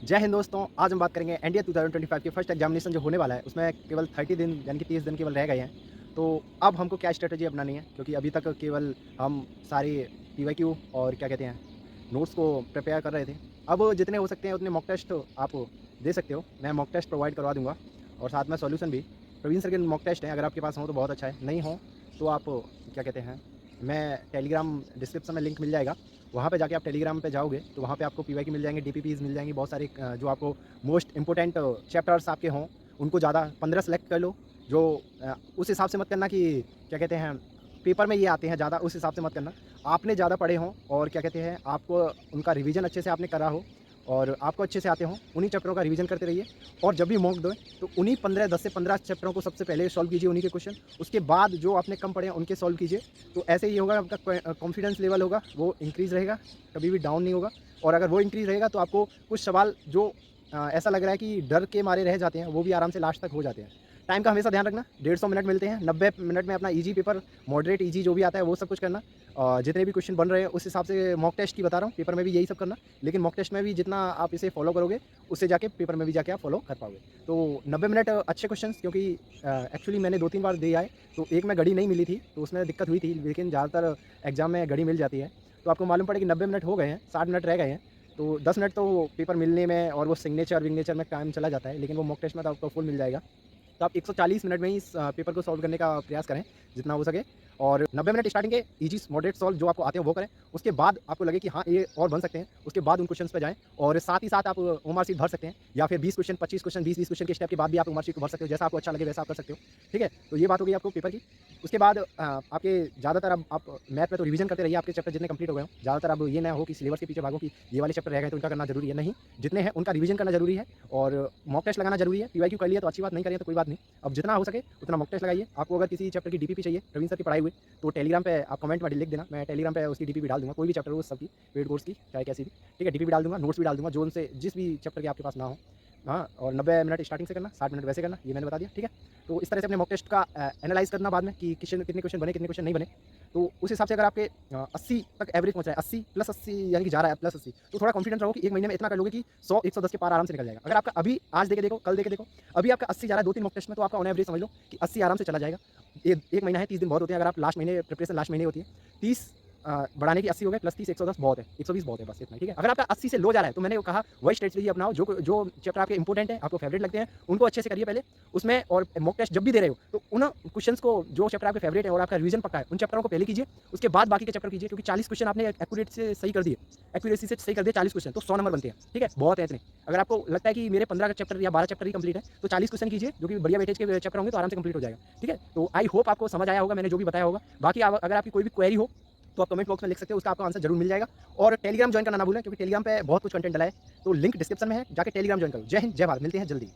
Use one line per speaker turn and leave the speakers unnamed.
जय हिंद दोस्तों, आज हम बात करेंगे एनडीए 2025 के फर्स्ट एग्जामिनेशन जो होने वाला है, उसमें केवल 30 दिन यानी कि 30 दिन केवल रह गए हैं। तो अब हमको क्या स्ट्रैटेजी अपनानी है, क्योंकि अभी तक केवल हम सारी पीवाईक्यू और क्या कहते हैं, नोट्स को प्रिपेयर कर रहे थे। अब जितने हो सकते हैं उतने मॉक टेस्ट आप दे सकते हो, मैं मॉक टेस्ट प्रोवाइड करवा दूँगा और साथ में सॉल्यूशन भी। प्रवीण सर के मॉक टेस्ट हैं, अगर आपके पास हो तो बहुत अच्छा है, नहीं हो तो आप क्या कहते हैं, मैं टेलीग्राम डिस्क्रिप्शन में लिंक मिल जाएगा, वहाँ पे जाके आप टेलीग्राम पे जाओगे तो वहाँ पे आपको पीवाईक्यू मिल जाएंगे, डीपीपीज़ मिल जाएंगी, बहुत सारे जो आपको मोस्ट इंपोर्टेंट चैप्टर्स आपके हों उनको ज़्यादा 15 सेलेक्ट कर लो। जो उस हिसाब से मत करना कि क्या कहते हैं, पेपर में ये आते हैं ज़्यादा, उस हिसाब से मत करना। आपने ज़्यादा पढ़े हों और क्या कहते हैं, आपको उनका रिवीजन अच्छे से आपने करा हो और आपको अच्छे से आते हों, उन्हीं चैप्टरों का रिवीजन करते रहिए। और जब भी मॉक दो तो उन्हीं 10 से 15 चैप्टरों को सबसे पहले सॉल्व कीजिए, उन्हीं के क्वेश्चन। उसके बाद जो आपने कम पढ़े हैं उनके सॉल्व कीजिए। तो ऐसे ही होगा, आपका कॉन्फिडेंस लेवल होगा वो इंक्रीज़ रहेगा, कभी भी डाउन नहीं होगा। और अगर वो इंक्रीज़ रहेगा तो आपको कुछ सवाल जो ऐसा लग रहा है कि डर के मारे रह जाते हैं, वो भी आराम से लास्ट तक हो जाते हैं। टाइम का हमेशा ध्यान रखना, 150 मिनट मिलते हैं, 90 मिनट में अपना ईजी पेपर, मॉडरेट ईजी जो भी आता है वो सब कुछ करना। जितने भी क्वेश्चन बन रहे हैं उस हिसाब से मॉक टेस्ट की बता रहा हूँ, पेपर में भी यही सब करना। लेकिन मॉक टेस्ट में भी जितना आप इसे फॉलो करोगे, उससे जाके पेपर में भी जाके आप फॉलो कर पाओगे। तो 90 मिनट अच्छे क्वेश्चंस, क्योंकि एक्चुअली मैंने 2-3 बार दिया है, तो एक में घड़ी नहीं मिली थी तो उसमें दिक्कत हुई थी, लेकिन ज़्यादातर एग्जाम में घड़ी मिल जाती है। तो आपको मालूम पड़े कि 90 मिनट हो गए हैं, 60 मिनट रह गए हैं, तो 10 मिनट तो पेपर मिलने में और वो सिग्नेचर विग्नेचर में टाइम चला जाता है, लेकिन वो मॉक टेस्ट में तो आपको फुल मिल जाएगा। तो आप 140 मिनट में ही इस पेपर को सॉल्व करने का प्रयास करें जितना हो सके। और 90 मिनट स्टार्टिंग के ईजी मॉडरेट सॉल्व जो आपको आते हैं वो करें। उसके बाद आपको लगे कि हाँ ये और बन सकते हैं, उसके बाद उन क्वेश्चंस पे जाएँ। और साथ ही साथ आप ओमार शीट भर सकते हैं, या फिर 20 क्वेश्चन 25 क्वेश्चन 20-20 क्वेश्चन के स्टेप के बाद भी आप ओमार शीट को भर सकते हो, जैसा आपको अच्छा लगे वैसा आप कर सकते हो। ठीक है, तो ये बात हो गई आपको पेपर की। उसके बाद आपके ज़्यादातर अब आप मैथ में तो रिवीजन करते रहिए, आपके चैप्टर जितने कंप्लीट हो गए हों। ज़्यादातर अब ये ना हो कि सिलेबस के पीछे भागो कि ये वाले चैप्टर रह गए तो इनका करना जरूरी है, नहीं, जितने हैं उनका रिवीजन करना जरूरी है। और मॉक टेस्ट लगाना जरूरी है। पीवाईक्यू कर लिया तो अच्छी बात, नहीं करें तो कोई बात नहीं। अब जितना हो सके उतना मॉक टेस्ट लगाइए। आपको अगर किसी चैप्टर की डीपीपी चाहिए प्रवीण सर की पढ़ाई हुई, तो टेलीग्राम पे आप कमेंट में लिख देना, मैं टेलीग्राम पे उसकी डीपीपी डाल दूँगा। कोई भी चैप्टर हो उस सबकी, पेड कोर्स की चाहे कैसी भी, ठीक है, डीपीपी डाल दूँगा, नोट्स भी डाल दूँगा, जो उनसे जिस भी चैप्टर के आपके पास ना हो। हाँ, और 90 मिनट स्टार्टिंग से करना, 60 मिनट वैसे करना, ये मैंने बता दिया, ठीक है। तो इस तरह से अपने मॉक टेस्ट का एनालाइज़ करना बाद में कि क्वेश्चन कितने क्वेश्चन बने, कितने क्वेश्चन नहीं बने। तो उस हिसाब से अगर आपके 80 तक एवरेज पहुँच रहा है, 80 प्लस 80 यानी कि जा रहा है प्लस 80, तो थोड़ा कॉन्फिडेंट रहो कि 1 महीने में इतना कर लोगे कि 100-110 के पार आराम से निकल जाएगा। अगर आपका अभी आज देके देखो, कल देके देखो, अभी आपका 80 जा रहा है 2-3 मॉक टेस्ट में, तो आपका ऑन एवरेज समझ लो कि 80 आराम से चला जाएगा। 1 महीना है, 30 दिन बहुत होते हैं। अगर आप लास्ट महीने प्रिपरेशन लास्ट महीने होती है, 30 बढ़ाने की 80 हो गए, प्लस 30 110 बहुत है, 120 बहुत है, बस इतना ही, ठीक है। अगर आपका 80 से लो जा रहा है तो मैंने कहा वही स्ट्रेटजी अपनाओ, जो चैप्टर आपके इंपॉर्टेंट है, आपको फेवरेट लगते हैं, उनको अच्छे से करिए पहले उसमें। और मॉक टेस्ट जब भी दे रहे हो तो उन क्वेश्चंस को, जो चैप्टर आपके फेवरेट है और आपका रिवीजन पक्का है, उन चैप्टरों को पहले कीजिए, उसके बाद बाकी के चैप्टर कीजिए। क्योंकि 40 क्वेश्चन आपने एक्यूरेट से सही कर दिए, एक्यूरेसी से सही कर दिए 40 क्वेश्चन, तो 100 नंबर बनते हैं, ठीक है, बहुत है इतने। अगर आपको लगता है कि मेरे 15 चैप्टर या 12 चैप्टर ही कंप्लीट है, तो 40 क्वेश्चन कीजिए, जो कि बढ़िया वेटेज के चैप्टर होंगे, तो आराम से कंप्लीट हो जाएगा, ठीक है। तो आई होप आपको समझ आया होगा मैंने जो भी बताया होगा। बाकी अगर आपकी कोई भी क्वेरी हो तो आप कमेंट बॉक्स में लिख सकते हो, उसका आपको आंसर जरूर मिल जाएगा। और टेलीग्राम ज्वाइन करना ना भूलें, क्योंकि टेलीग्राम पे बहुत कुछ कंटेंट डला है, तो लिंक डिस्क्रिप्शन में है, जाके टेलीग्राम ज्वाइन करो। जय हिंद, जय भारत, मिलते हैं जल्दी।